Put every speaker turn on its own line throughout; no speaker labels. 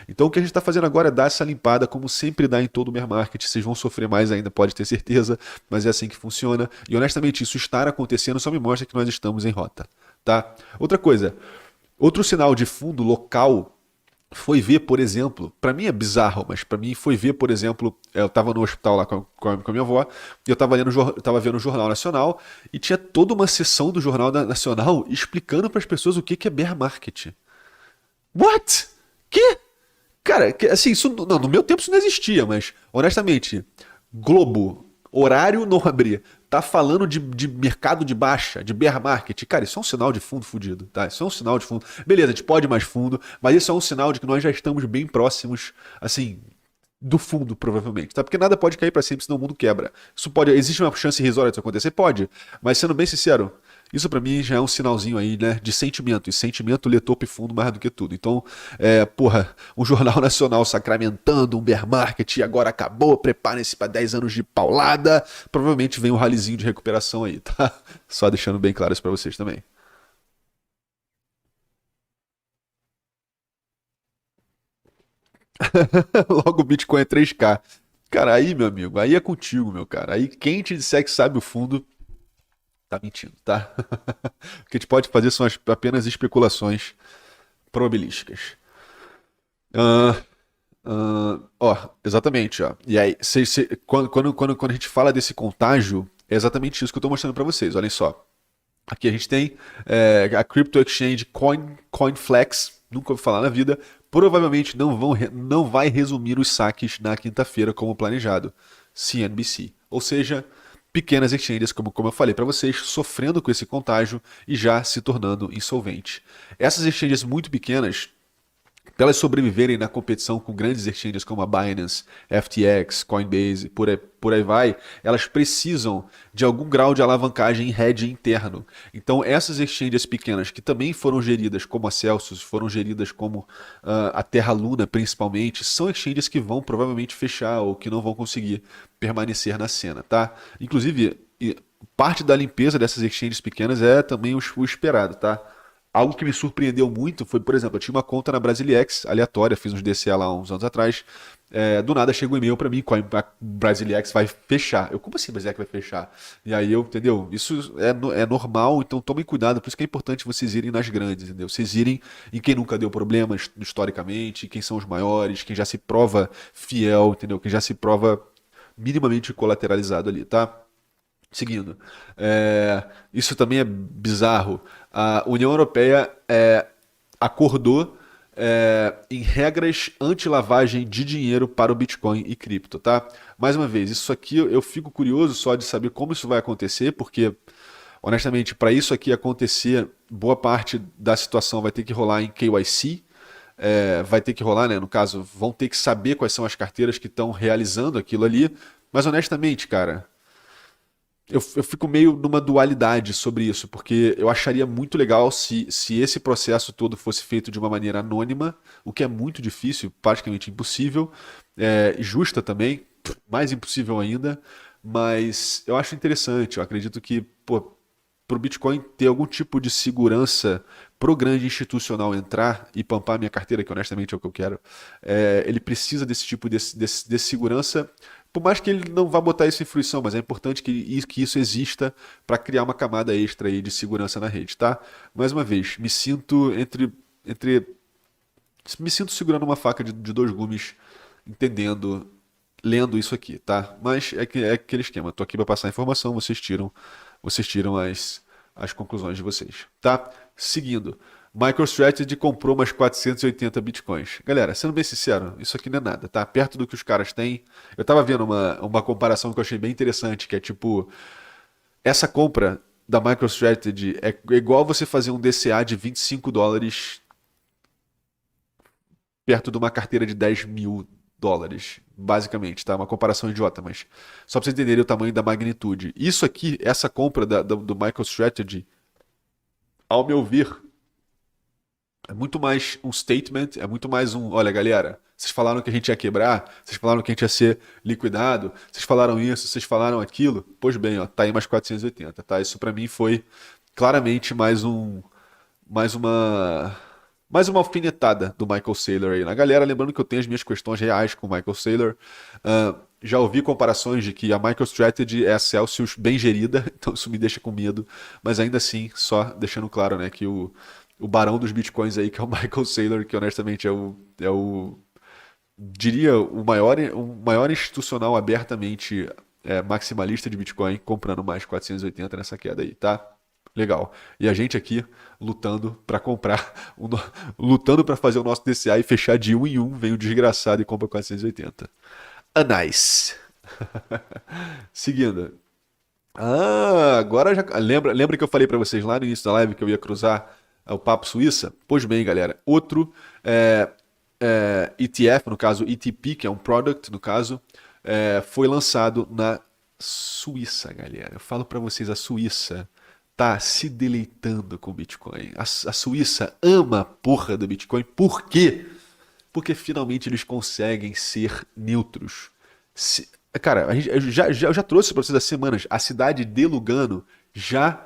Então o que a gente está fazendo agora é dar essa limpada, como sempre dá em todo o bear market. Vocês vão sofrer mais ainda, pode ter certeza, mas é assim que funciona. E honestamente, isso estar acontecendo só me mostra que nós estamos em rota, tá? Outra coisa, outro sinal de fundo local foi ver, por exemplo, para mim é bizarro, mas para mim foi ver, por exemplo, eu estava no hospital lá com a minha avó, e eu tava vendo o Jornal Nacional, e tinha toda uma sessão do Jornal Nacional explicando para as pessoas o que é bear market. What? Que? Cara, assim, isso, não, no meu tempo isso não existia, mas, honestamente, Globo, horário nobre, tá falando de mercado de baixa, de bear market. Cara, isso é um sinal de fundo fudido, tá? Isso é um sinal de fundo. Beleza, a gente pode ir mais fundo, mas isso é um sinal de que nós já estamos bem próximos, assim, do fundo, provavelmente, tá? Porque nada pode cair pra sempre, senão o mundo quebra. Isso pode, existe uma chance irrisória disso acontecer? Pode, mas sendo bem sincero, isso pra mim já é um sinalzinho aí, né, de sentimento, e sentimento lê topo e fundo mais do que tudo. Então, porra, um jornal nacional sacramentando um bear market e agora acabou, preparem-se pra 10 anos de paulada, provavelmente vem um ralizinho de recuperação aí, tá? Só deixando bem claro isso pra vocês também. Logo o Bitcoin é 3K. Cara, aí, meu amigo, aí é contigo, meu cara. Aí quem te disser que sabe o fundo, tá mentindo, tá? O que a gente pode fazer são apenas especulações probabilísticas. Ah, exatamente, ó. E aí, quando a gente fala desse contágio, é exatamente isso que eu estou mostrando para vocês. Olhem só. Aqui a gente tem a Crypto Exchange CoinFlex, nunca ouvi falar na vida. Provavelmente não vai resumir os saques na quinta-feira como planejado. CNBC. Ou seja, pequenas exchanges, como eu falei para vocês, sofrendo com esse contágio e já se tornando insolvente. Essas exchanges muito pequenas, para elas sobreviverem na competição com grandes exchanges como a Binance, FTX, Coinbase, por aí vai, elas precisam de algum grau de alavancagem em hedge interno. Então, essas exchanges pequenas, que também foram geridas como a Celsius, foram geridas como a Terra Luna, principalmente, são exchanges que vão provavelmente fechar ou que não vão conseguir permanecer na cena, tá? Inclusive, parte da limpeza dessas exchanges pequenas é também o esperado, tá? Algo que me surpreendeu muito foi, por exemplo, eu tinha uma conta na Brasiliex, aleatória, fiz uns DCA lá uns anos atrás. Do nada chega um e-mail pra mim, com a Brasiliex vai fechar. Eu, como assim a Brasiliex vai fechar? E aí eu, entendeu? Isso é normal, então tomem cuidado, por isso que é importante vocês irem nas grandes, entendeu? Vocês irem em quem nunca deu problemas historicamente, quem são os maiores, quem já se prova fiel, entendeu? Quem já se prova minimamente colateralizado ali, tá? Seguindo. Isso também é bizarro. A União Europeia acordou em regras anti-lavagem de dinheiro para o Bitcoin e cripto, tá? Mais uma vez, isso aqui eu fico curioso só de saber como isso vai acontecer, porque, honestamente, para isso aqui acontecer, boa parte da situação vai ter que rolar em KYC, vai ter que rolar, né? No caso, vão ter que saber quais são as carteiras que estão realizando aquilo ali. Mas honestamente, cara, eu fico meio numa dualidade sobre isso, porque eu acharia muito legal se esse processo todo fosse feito de uma maneira anônima, o que é muito difícil, praticamente impossível, justa também, mais impossível ainda, mas eu acho interessante, eu acredito que, pô, para o Bitcoin ter algum tipo de segurança pro grande institucional entrar e pampar minha carteira, que honestamente é o que eu quero, ele precisa desse tipo de segurança, por mais que ele não vá botar isso em fruição, mas é importante que isso exista para criar uma camada extra aí de segurança na rede, tá? Mais uma vez, entre me sinto segurando uma faca de dois gumes, entendendo, lendo isso aqui, tá? Mas é aquele esquema. Tô aqui para passar informação, vocês tiram as conclusões de vocês, tá? Seguindo. MicroStrategy comprou umas 480 bitcoins. Galera, sendo bem sincero, isso aqui não é nada, tá? Perto do que os caras têm. Eu tava vendo uma comparação que eu achei bem interessante, que é tipo, essa compra da MicroStrategy é igual você fazer um DCA de US$ 25 perto de uma carteira de US$ 10.000, basicamente, tá? Uma comparação idiota, mas só pra vocês entenderem o tamanho da magnitude. Isso aqui, essa compra do MicroStrategy, ao meu ver, é muito mais um statement, é muito mais um, olha, galera, vocês falaram que a gente ia quebrar, vocês falaram que a gente ia ser liquidado, vocês falaram isso, vocês falaram aquilo. Pois bem, ó, tá aí mais 480, tá? Isso pra mim foi claramente mais uma Mais uma alfinetada do Michael Saylor aí na galera. Lembrando que eu tenho as minhas questões reais com o Michael Saylor. Já ouvi comparações de que a MicroStrategy é a Celsius bem gerida, então isso me deixa com medo. Mas ainda assim, só deixando claro, né, que o barão dos bitcoins aí, que é o Michael Saylor, que honestamente diria, o maior institucional abertamente maximalista de Bitcoin, comprando mais 480 nessa queda aí, tá? Legal. E a gente aqui lutando para comprar, lutando para fazer o nosso DCA e fechar de um em um, vem o desgraçado e compra 480. A nice. Seguindo. Agora já lembra que eu falei para vocês lá no início da live que eu ia cruzar o Papo Suíça? Pois bem, galera, outro ETF, no caso ETP, que é um product, no caso, foi lançado na Suíça, galera. Eu falo para vocês, a Suíça tá se deleitando com o Bitcoin. A Suíça ama a porra do Bitcoin. Por quê? Porque finalmente eles conseguem ser neutros. Cara, eu já trouxe para vocês há semanas. A cidade de Lugano já,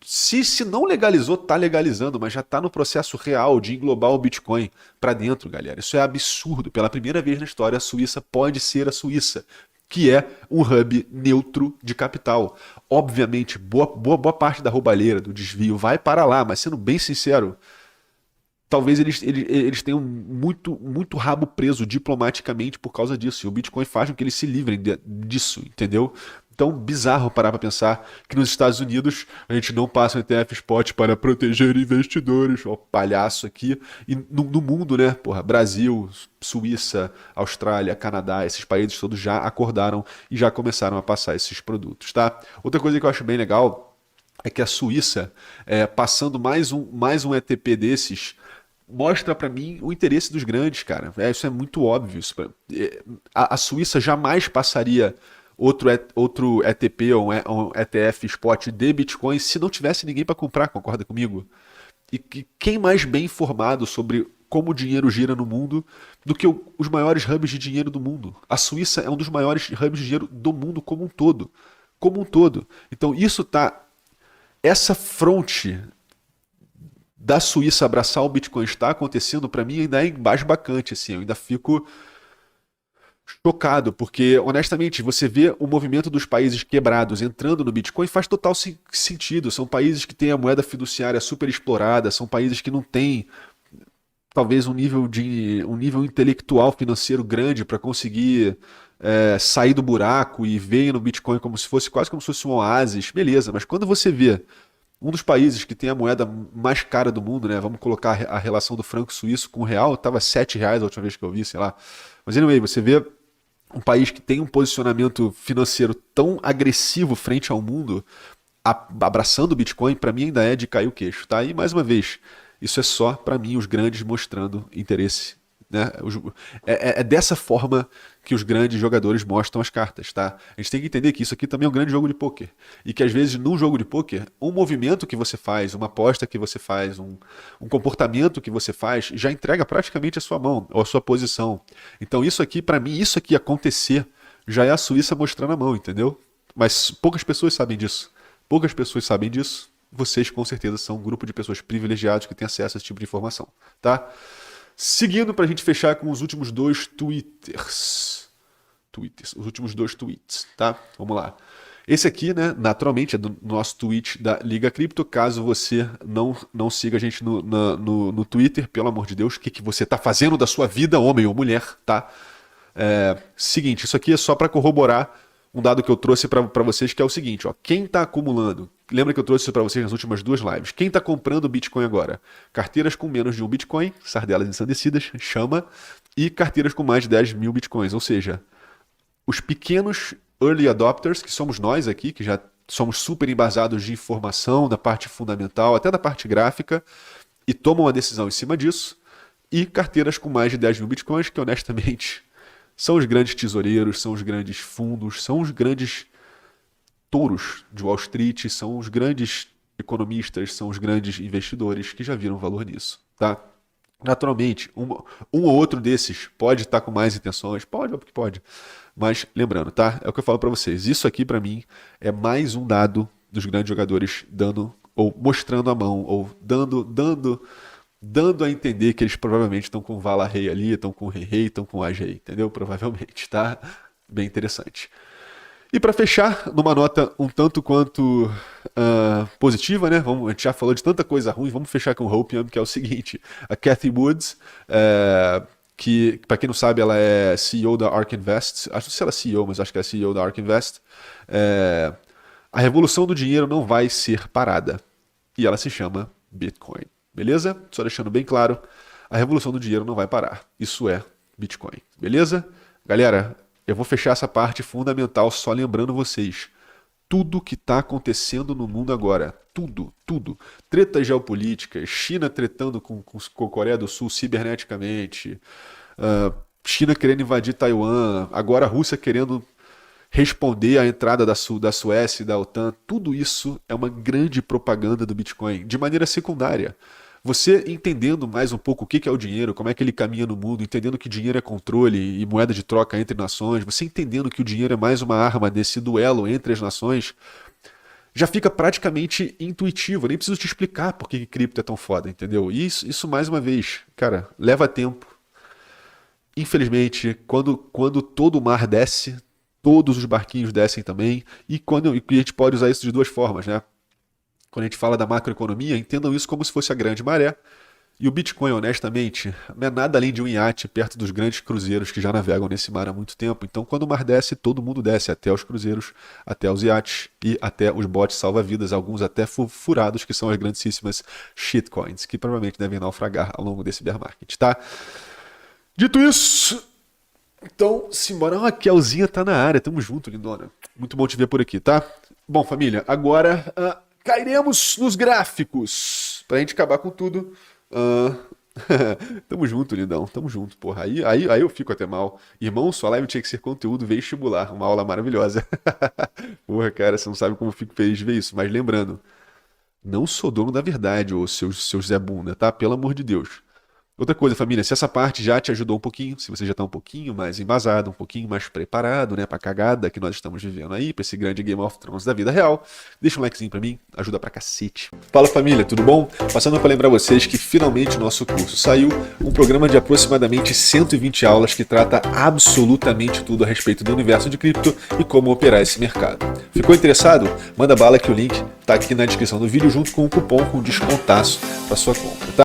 se não legalizou, tá legalizando, mas já tá no processo real de englobar o Bitcoin para dentro, galera. Isso é absurdo. Pela primeira vez na história, a Suíça pode ser a Suíça, que é um hub neutro de capital. Obviamente, boa parte da roubalheira, do desvio, vai para lá, mas sendo bem sincero, talvez eles tenham muito rabo preso diplomaticamente por causa disso. E o Bitcoin faz com que eles se livrem disso, entendeu? Então, bizarro parar para pensar que nos Estados Unidos a gente não passa um ETF Spot para proteger investidores. Ó, palhaço aqui. E no mundo, né? Porra, Brasil, Suíça, Austrália, Canadá, esses países todos já acordaram e já começaram a passar esses produtos, tá? Outra coisa que eu acho bem legal é que a Suíça, passando mais um ETP desses, mostra pra mim o interesse dos grandes, cara. Isso é muito óbvio. A Suíça jamais passaria outro ETP ou um ETF spot de Bitcoin se não tivesse ninguém para comprar, concorda comigo? E quem mais bem informado sobre como o dinheiro gira no mundo do que os maiores hubs de dinheiro do mundo? A Suíça é um dos maiores hubs de dinheiro do mundo como um todo. Como um todo. Então essa fronte da Suíça abraçar o Bitcoin está acontecendo, para mim ainda é embasbacante, assim, eu ainda fico chocado, porque honestamente você vê o movimento dos países quebrados entrando no Bitcoin faz total sentido, são países que têm a moeda fiduciária super explorada, são países que não têm talvez um nível intelectual financeiro grande para conseguir sair do buraco e ver no Bitcoin como se fosse quase como se fosse um oásis, beleza, mas quando você vê um dos países que tem a moeda mais cara do mundo, né? Vamos colocar a relação do franco suíço com o real, estava R$ 7 a última vez que eu vi, sei lá. Mas anyway, você vê um país que tem um posicionamento financeiro tão agressivo frente ao mundo, abraçando o Bitcoin, para mim ainda é de cair o queixo, tá? E mais uma vez, isso é só para mim os grandes mostrando interesse, né? É dessa forma que os grandes jogadores mostram as cartas, tá? A gente tem que entender que isso aqui também é um grande jogo de pôquer. E que às vezes num jogo de pôquer, um movimento que você faz, uma aposta que você faz, um comportamento que você faz, já entrega praticamente a sua mão, ou a sua posição. Então isso aqui, para mim, isso aqui acontecer, já é a Suíça mostrando a mão, entendeu? Mas poucas pessoas sabem disso. Poucas pessoas sabem disso. Vocês com certeza são um grupo de pessoas privilegiadas que têm acesso a esse tipo de informação, tá? Seguindo para a gente fechar com os últimos dois os últimos dois tweets, tá? Vamos lá. Esse aqui, né, naturalmente, é do nosso tweet da Liga Cripto. Caso você não siga a gente no Twitter, pelo amor de Deus, o que você está fazendo da sua vida, homem ou mulher, tá? Seguinte, isso aqui é só para corroborar um dado que eu trouxe para vocês, que é o seguinte, ó, quem está acumulando, lembra que eu trouxe isso para vocês nas últimas duas lives, quem está comprando Bitcoin agora? Carteiras com menos de um Bitcoin, sardelas ensandecidas, chama, e carteiras com mais de 10 mil Bitcoins, ou seja, os pequenos early adopters, que somos nós aqui, que já somos super embasados de informação, da parte fundamental, até da parte gráfica, e tomam uma decisão em cima disso, e carteiras com mais de 10 mil Bitcoins, que honestamente são os grandes tesoureiros, são os grandes fundos, são os grandes touros de Wall Street, são os grandes economistas, são os grandes investidores que já viram valor nisso, tá? Naturalmente, um ou outro desses pode estar com mais intenções, pode, óbvio que pode, mas lembrando, tá? É o que eu falo para vocês, isso aqui para mim é mais um dado dos grandes jogadores dando ou mostrando a mão ou dando dando a entender que eles provavelmente estão com Vala Rei ali, estão com Rei Rei, estão com Aj Rei, entendeu? Provavelmente, tá? Bem interessante. E para fechar, numa nota um tanto quanto positiva, né? A gente já falou de tanta coisa ruim, vamos fechar com o Hopium, que é o seguinte: a Cathie Woods, que, para quem não sabe, ela é CEO da ARK Invest. Acho que se ela é CEO, mas acho que é CEO da ARK Invest. A revolução do dinheiro não vai ser parada. E ela se chama Bitcoin. Beleza? Só deixando bem claro, a revolução do dinheiro não vai parar. Isso é Bitcoin. Beleza? Galera, eu vou fechar essa parte fundamental só lembrando vocês. Tudo que está acontecendo no mundo agora, tudo. Tretas geopolíticas, China tretando com a Coreia do Sul ciberneticamente, China querendo invadir Taiwan, agora a Rússia querendo responder à entrada da Suécia e da OTAN, tudo isso é uma grande propaganda do Bitcoin, de maneira secundária. Você entendendo mais um pouco o que é o dinheiro, como é que ele caminha no mundo, entendendo que dinheiro é controle e moeda de troca entre nações, você entendendo que o dinheiro é mais uma arma desse duelo entre as nações, já fica praticamente intuitivo. Eu nem preciso te explicar por que cripto é tão foda, entendeu? E isso mais uma vez, cara, leva tempo. Infelizmente, quando todo o mar desce, todos os barquinhos descem também, e a gente pode usar isso de duas formas, né? Quando a gente fala da macroeconomia, entendam isso como se fosse a grande maré. E o Bitcoin, honestamente, não é nada além de um iate perto dos grandes cruzeiros que já navegam nesse mar há muito tempo. Então, quando o mar desce, todo mundo desce, até os cruzeiros, até os iates e até os botes salva-vidas, alguns até furados, que são as grandíssimas shitcoins, que provavelmente devem naufragar ao longo desse bear market, tá? Dito isso, então, simbora. A Kelzinha tá na área, tamo junto, lindona. Muito bom te ver por aqui, tá? Bom, família, agora cairemos nos gráficos, pra gente acabar com tudo. Tamo junto, lindão, tamo junto, porra. Aí eu fico até mal. Irmão, sua live tinha que ser conteúdo vestibular, uma aula maravilhosa. Porra, cara, você não sabe como eu fico feliz de ver isso. Mas lembrando, não sou dono da verdade, ô seu Zé Bunda, tá? Pelo amor de Deus. Outra coisa, família, se essa parte já te ajudou um pouquinho, se você já está um pouquinho mais embasado, um pouquinho mais preparado, né, pra cagada que nós estamos vivendo aí, pra esse grande Game of Thrones da vida real, deixa um likezinho pra mim, ajuda pra cacete. Fala, família, tudo bom? Passando para lembrar vocês que finalmente o nosso curso saiu, um programa de aproximadamente 120 aulas que trata absolutamente tudo a respeito do universo de cripto e como operar esse mercado. Ficou interessado? Manda bala que o link tá aqui na descrição do vídeo junto com o cupom com descontaço para sua compra, tá?